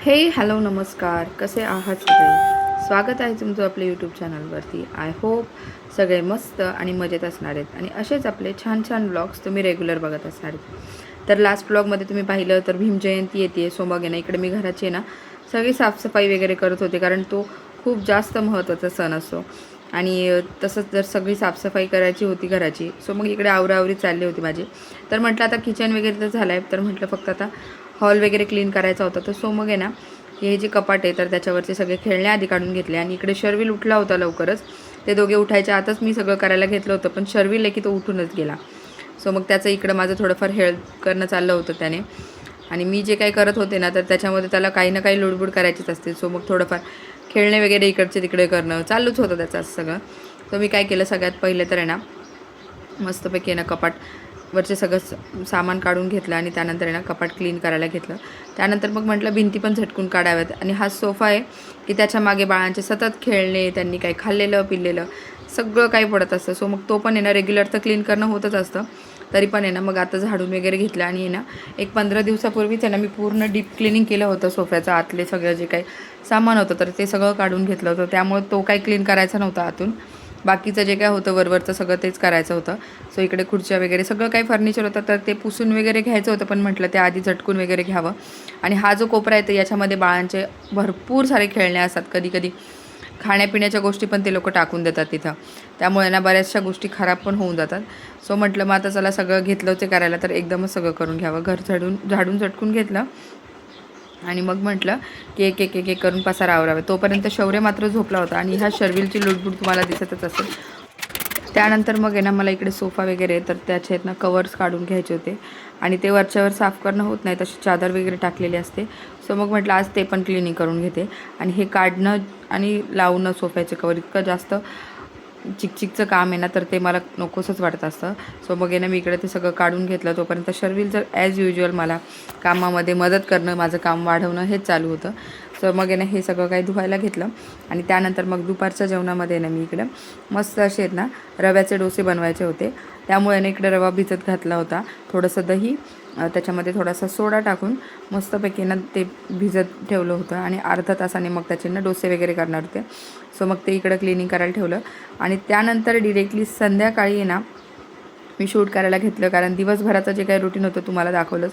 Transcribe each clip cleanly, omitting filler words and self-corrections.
हे हॅलो नमस्कार, कसे आहात सगळे? स्वागत आहे तुमचं आपल्या यूट्यूब चॅनलवरती. आय होप सगळे मस्त आणि मजेत असणार आहेत आणि असेच आपले छान छान व्लॉग्स तुम्ही रेग्युलर बघत असणार आहेत. तर लास्ट व्लॉगमध्ये तुम्ही पाहिलं तर भीमजयंती येते, सो मग ना इकडे मी घराची ना सगळी साफसफाई वगैरे करत होते, कारण तो खूप जास्त महत्त्वाचा सण असतो. आणि तसंच जर सगळी साफसफाई करायची होती घराची, सो मग इकडे आवराआवरी चालली होती माझी. तर म्हटलं आता किचन वगैरे तर झालं आहे, तर म्हटलं फक्त आता हॉल वगैरे क्लीन करायचा होता. तर सो मग आहे ना हे जे कपाट आहे तर त्याच्यावरचे सगळे खेळणे आधी काढून घेतले. आणि इकडे शर्विल उठला होता लवकरच. ते दोघे उठायच्या आतच मी सगळं करायला घेतलं होतं, पण शर्विल आहे की तो उठूनच गेला. सो मग त्याचं इकडं माझं थोडंफार हेल्प करणं चाललं होतं त्याने. आणि मी जे काही करत होते ना तर त्याच्यामध्ये त्याला काही ना काही लुडबुड करायचीच असते. सो मग थोडंफार खेळणे वगैरे इकडचे तिकडे करणं चालूच होतं त्याचं सगळं. तर मी काय केलं, सगळ्यात पहिले तर आहे ना मस्तपैकी आहे ना कपाटवरचे सगळं सामान काढून घेतलं आणि त्यानंतर आहे ना कपाट क्लीन करायला घेतलं. त्यानंतर मग म्हटलं भिंती पण झटकून काढाव्यात. आणि हा सोफा आहे की त्याच्या मागे बाळांचे सतत खेळणे, त्यांनी काही खाल्लेलं पिल्लेलं सगळं काही पडत असतं. सो मग तो पण आहे ना रेग्युलर तर क्लीन करणं होतच असतं. तरी पण आहे ना मग आता झाडून वगैरे घेतलं. आणि आहे ना एक 15 दिवसापूर्वीच आहे ना मी पूर्ण डीप क्लिनिंग केलं होतं सोफ्याचं आतले सगळं जे काही सामान होतं तर ते सगळं काढून घेतलं होतं. त्यामुळे तो काही क्लीन करायचा नव्हता आतून. बाकीचं जे काय होतं वरवरचं सगळं तेच करायचं होतं. सो इकडे खुर्च्या वगैरे सगळं काही फर्निचर होतं तर ते पुसून वगैरे घ्यायचं होतं, पण म्हटलं ते आधी झटकून वगैरे घ्यावं. आणि हा जो कोपरा आहे तर याच्यामध्ये बाळांचे भरपूर सारे खेळणे असतात. कधी कधी खाण्यापिण्याच्या गोष्टी पण ते लोक टाकून देतात तिथं. त्यामुळे ना बऱ्याचशा गोष्टी खराब पण होऊन जातात. सो म्हटलं मग आता चला सगळं घेतलं ते करायला तर एकदमच सगळं करून घ्यावं. घर झाडून झटकून घेतलं. आणि मग म्हटलं की एक एक एक एक करून पसारा आवरावे. तोपर्यंत शौर्य मात्र झोपला होता आणि ह्या शर्विलची लुडबुड तुम्हाला दिसतच असेल. त्यानंतर मग आहे ना मला इकडे सोफा वगैरे तर त्याचे आहेत ना कवर्स काढून घ्यायचे होते. आणि ते वरच्यावर साफ करणं होत नाही, तशी चादर वगैरे टाकलेली असते. सो मग म्हटलं आज ते पण क्लिनिंग करून घेते. आणि हे काढणं आणि लावणं सोफ्याचे कवर इतकं जास्त चिकचिकचं काम आहे ना तर ते मला नकोसंच वाटत असतं. सो मग आहे ना मी इकडे ते सगळं काढून घेतलं. तोपर्यंत शर्विल जर ॲज युज्युअल मला कामामध्ये मदत करणं, माझं काम वाढवणं हेच चालू होतं. सो मग आहे ना हे सगळं काही धुवायला घेतलं. आणि त्यानंतर मग दुपारच्या जेवणामध्ये ना मी इकडं मस्त असे आहेत ना रव्याचे डोसे बनवायचे होते. त्यामुळे ना इकडे रवा भिजत घातला होता, थोडंसं दही, त्याच्यामध्ये थोडासा सोडा टाकून मस्तपैकी ना ते भिजत ठेवलं होतं. आणि अर्धा तासाने मग त्याचे ना डोसे वगैरे करणार होते. सो मग ते इकडं क्लिनिंग करायला ठेवलं. आणि त्यानंतर डिरेक्टली संध्याकाळी ना मी शूट करायला घेतलं, कारण दिवसभराचं जे काही रुटीन होतं तुम्हाला दाखवलंच.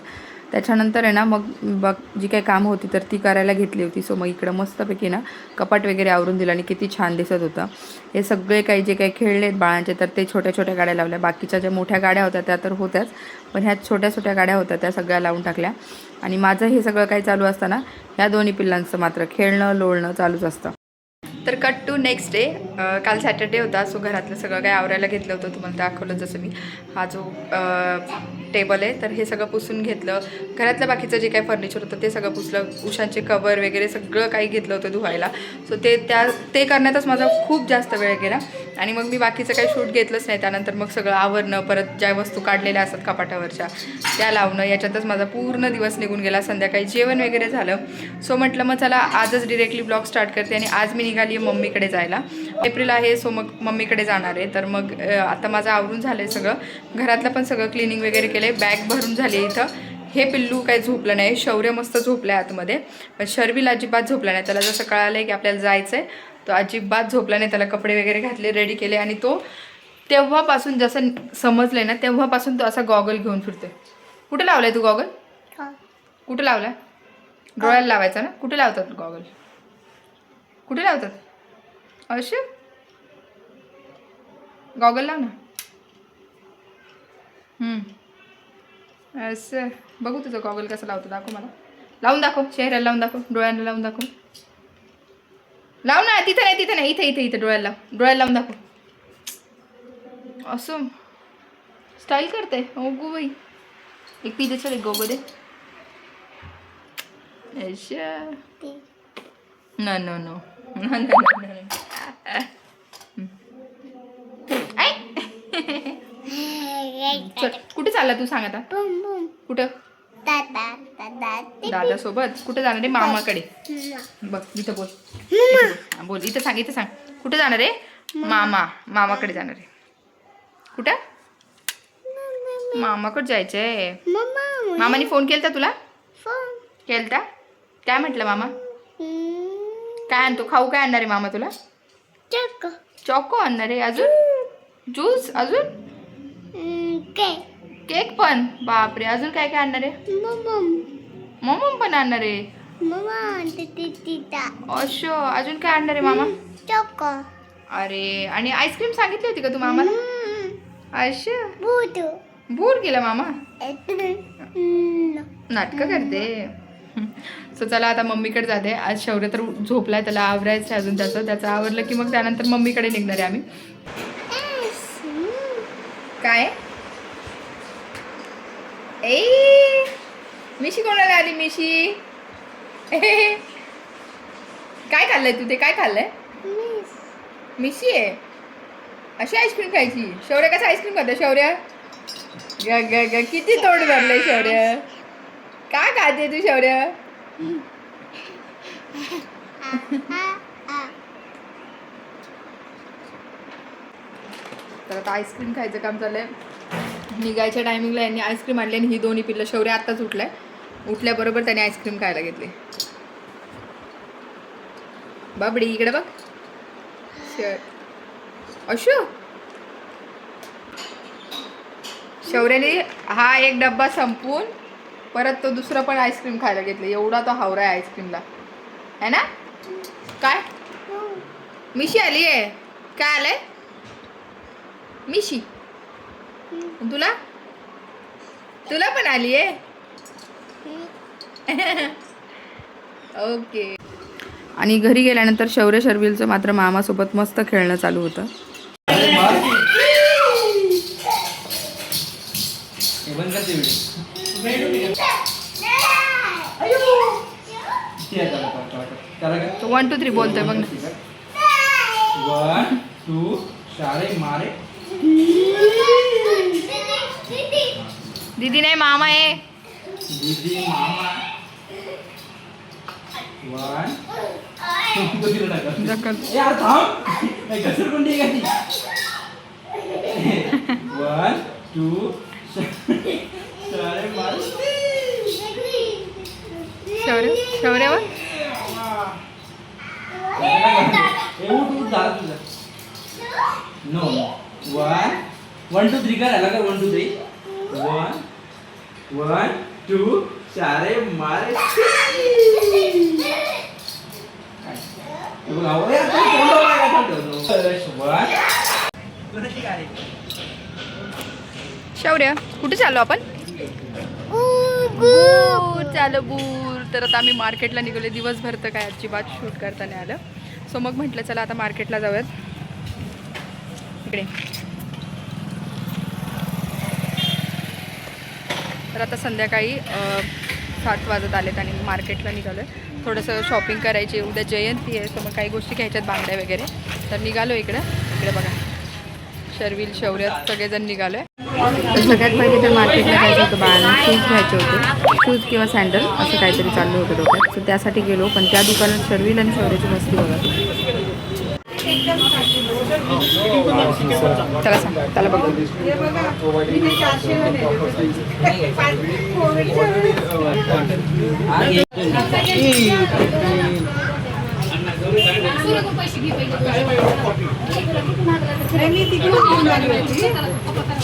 त्याच्यानंतर आहे ना मग जी काही कामं होती तर ती करायला घेतली होती. सो मग इकडं मस्तपैकी ना कपाट वगैरे आवरून दिलं आणि किती छान दिसत होतं. हे सगळे काही जे काही खेळले आहेत बाळांचे तर ते छोट्या छोट्या गाड्या लावल्या. बाकीच्या ज्या मोठ्या गाड्या होत्या त्या तर होत्याच, पण ह्या छोट्या छोट्या गाड्या होत्या त्या सगळ्या लावून टाकल्या. आणि माझं हे सगळं काही चालू असताना ह्या दोन्ही पिल्लांचं मात्र खेळणं लोळणं चालूच असतं. तर कट टू नेक्स्ट डे. काल सॅटर्डे होता. सो घरातलं सगळं काही आवरायला घेतलं होतं, तुम्हाला दाखवलं जसं मी. हा जो टेबल आहे तर हे सगळं पुसून घेतलं. घरातलं बाकीचं जे काही फर्निचर होतं ते सगळं पुसलं. उशांचे कवर वगैरे सगळं काही घेतलं होतं धुवायला. सो ते करण्यातच माझा खूप जास्त वेळ गेला. आणि मग मी बाकीचं काही शूट घेतलंच नाही. त्यानंतर मग सगळं आवरणं, परत ज्या वस्तू काढलेल्या असतात कपाटावरच्या त्या लावणं, याच्यातच माझा पूर्ण दिवस निघून गेला. संध्याकाळी जेवण वगैरे झालं. सो म्हटलं मग चला आजच डिरेक्टली ब्लॉग स्टार्ट करते. आणि आज मी निघाली आहे मम्मीकडे जायला. एप्रिल आहे, सो मग मम्मीकडे जाणार आहे. तर मग आता माझं आवरून झालं आहे सगळं. घरातलं पण सगळं क्लिनिंग वगैरे केलं आहे. बॅग भरून झाली आहे इथं. हे पिल्लू काही झोपलं नाही. शौर्य मस्त झोपलं आहे आतमध्ये, पण शर्विल अजिबात झोपला नाही. त्याला जसं कळालं आहे की आपल्याला जायचं आहे तो अजिबात झोपला नाही. त्याला कपडे वगैरे घातले, रेडी केले. आणि तो तेव्हापासून जसं समजलं आहे ना तेव्हापासून तो असा गॉगल घेऊन फिरतोय. कुठे लावला आहे तू गॉगल? कुठे लावला? डोळ्याला लावायचा ना. कुठे लावतात गॉगल? कुठे लावतात? असे गॉगल लाव ना. असं बघू तुझं गॉगल कसं लावतो, दाखव मला. लावून दाखव, चेहऱ्याला लावून दाखव, डोळ्यांना लावून दाखव. लाव ना. तिथं नाही, तिथं नाही, इथे इथे इथे डोळ्याला लाव. डोळ्याला लावून दाखव. असं स्टाईल करते. हो गो बाई. एक पी दे, चल एक गोगो दे. अच्छा no no no no no. चल कुठे चालला तू, सांग आता. कुठं? दादा सोबत कुठे जाणार आहे? मामाकडे. बघ इथं बोल, बोल इथं सांग, इथं सांग. कुठे जाणार आहे? मामाकडे जाणार आहे. कुठं? मामाकडे जायचंय. मामाने फोन केलता तुला? केलता? काय म्हटलं मामा? काय आणतो? खाऊ काय आणणार आहे मामा तुला? चॉको आणणार आहे. अजून ज्यूस, अजून केक पण. बापरे, अजून काय काय आणणार आहे? मम्म पण आणणार आहे. अशो, अजून काय आणणार आहे मामा? अरे, आणि आईस्क्रीम सांगितली होती का तू मामाला? अशो, भूर गेला मामा. नाटक करते. सो चला आता मम्मीकडे जाते. आज शौर्य तर झोपलाय, त्याला आवरायचं अजून. त्याचं आवरलं की मग त्यानंतर मम्मीकडे निघणार आहे आम्ही. काय ए मिशी कोणाला आली? मिशी काय खाल्लंय तू? ते काय खाल्लंय? मिशी आहे. अशी आईस्क्रीम खायची? शौर्य कसं आईस्क्रीम खातं? शौर्य ग ग ग किती तोंड भरलंय शौर्य. काय खाते तू शौर्य? तर आता आईस्क्रीम खायचं काम चाललंय. निघायच्या टायमिंगला यांनी आईस्क्रीम आणली आणि ही दोन्ही पिल्लं. शौर्य आत्ताच उठलाय. उठल्याबरोबर त्याने आईस्क्रीम खायला घेतली. बाबडी इकडे बघ. अशो, शौर्याने हा एक डब्बा संपवून परत तो दुसरा पण आईस्क्रीम खायला घेतलं. एवढा तो हावरा आहे आईस्क्रीमला, है ना? काय मिशी आली आहे? काय आलंय? मिशी तुला तुला पण आली आहे. ओके. आणि घरी गेल्यानंतर शौर्य शर्विलचं मात्र मामासोबत मस्त खेळणं चालू होतं. तो 1 2 3 बोलतोय बघ ना. 1 2 सारे मारे. दीदी नाही, मामा आहे. दीदी मामा. 1 यार थांब. घसरगुंडी आहे का ती? 1 2 सारे मारे. शौर्य शौर्य बघ. नो 1 2 3 कर. अलग 1 2 3. 1 2 सारे मारे. शौर्य कुठे चाललो आपण? बूर. चालो बूर. तर आता आम्ही मार्केटला निघालो. दिवसभर तर काय अजिबात शूट करता नाही आलं. सो मग म्हटलं चला आता मार्केटला जाऊयात. इकडे तर आता संध्याकाळी 7 वाजत आलेत आणि मार्केटला निघालो आहे. थोडंसं शॉपिंग करायची. उद्या जयंती आहे, तर मग काही गोष्टी घ्यायच्यात, बांगड्या वगैरे. तर निघालो इकडे बघा. शर्विल शौर्य सगळेजण निघालो आहे. तर सगळ्यात पहिले तर मार्केटला जायचं होतं. बाळांना शूज घ्यायचे होते. शूज किंवा सँडल असं काहीतरी चाललं होतं डोक्यात. तर त्यासाठी गेलो. पण त्या दुकानात शर्विल आणि शौर्याची मस्ती बघा. चला सांग त्याला बघ.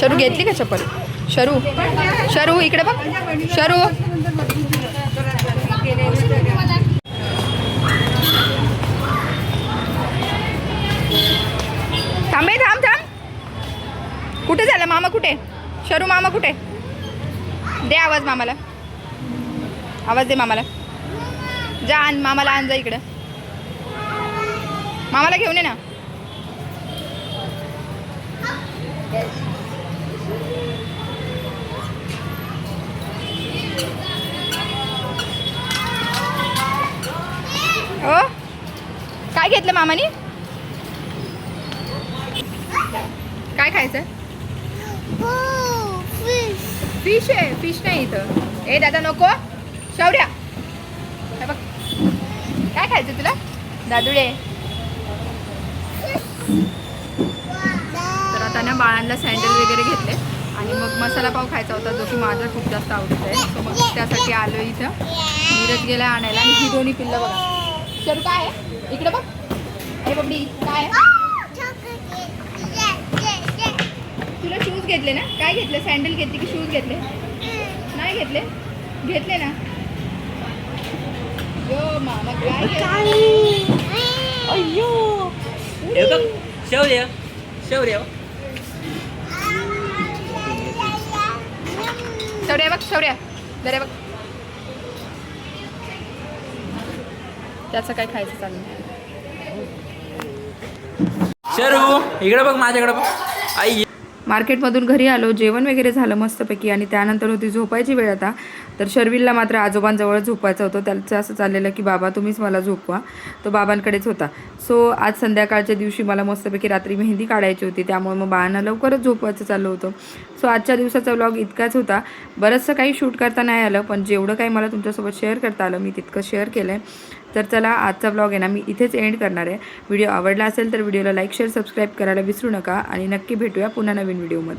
शरू घेतली का चप्पल? शरू इकडे बघ. शरू थांब. कुठे झालं मामा? कुठे शरू? मामा कुठे? दे आवाज मामाला. आवाज दे मामाला. जा आण मामाला. आण जा इकडं. मामाला घेऊन ये ना. ओ काय घेतलं मामानी? काय खायचं? फिश आहे. फिश नाही इथं. ए दादा नको. शौर्या बघ काय खायचं तुला? दादुडे. तर आता ना बाळांना सँडल वगैरे घेतले आणि मग मसाला पाव खायचा होता जो की माझा खूप जास्त आवडत आहे. सो मग त्यासाठी आलो इथं. नीरज गेला आणायला आणि ही दोन्ही पिल्लं बघा. शरू काय आहे इकडे बघ. अरे बबडी काय आहे? तुला शूज घेतले ना? काय घेतले? सँडल घेतली की शूज घेतले? नाही घेतले? घेतले ना? यो मामा काय घेतले? अय्यो हे बघ शौर्य शौर्य शौर्य बघ शौर्य जरे बघ. त्याचं काय खायचं चाललं. शरू इकडे बघ माझ्याकडे बघ. आई मार्केटमधून घरी आलो. जेवण वगैरे झालं मस्तपैकी आणि त्यानंतर होती झोपायची वेळ आता. तर शर्विलला मात्र आजोबांजवळ झोपायचं होतं. त्याचं असं चाललेलं की बाबा तुम्हीच मला झोपवा. तो बाबांकडेच होता. सो आज संध्याकाळच्या दिवशी मला मस्तपैकी रात्री मेहंदी काढायची होती. त्यामुळे मग बाळांना लवकरच झोपवायचं चाललं होतं. सो आजच्या दिवसाचा व्लॉग इतकाच होता. बरंचसं काही शूट करता नाही आलं पण जेवढं काही मला तुमच्यासोबत शेअर करता आलं मी तितकं शेअर केलं आहे. तर चला आजचा व्लॉग आहे ना मी इथेच एंड करणार आहे. व्हिडिओ आवडला असेल तर व्हिडिओला लाईक शेअर सबस्क्राईब करायला विसरू नका आणि नक्की भेटूया पुन्हा नवीन व्हिडिओमध्ये.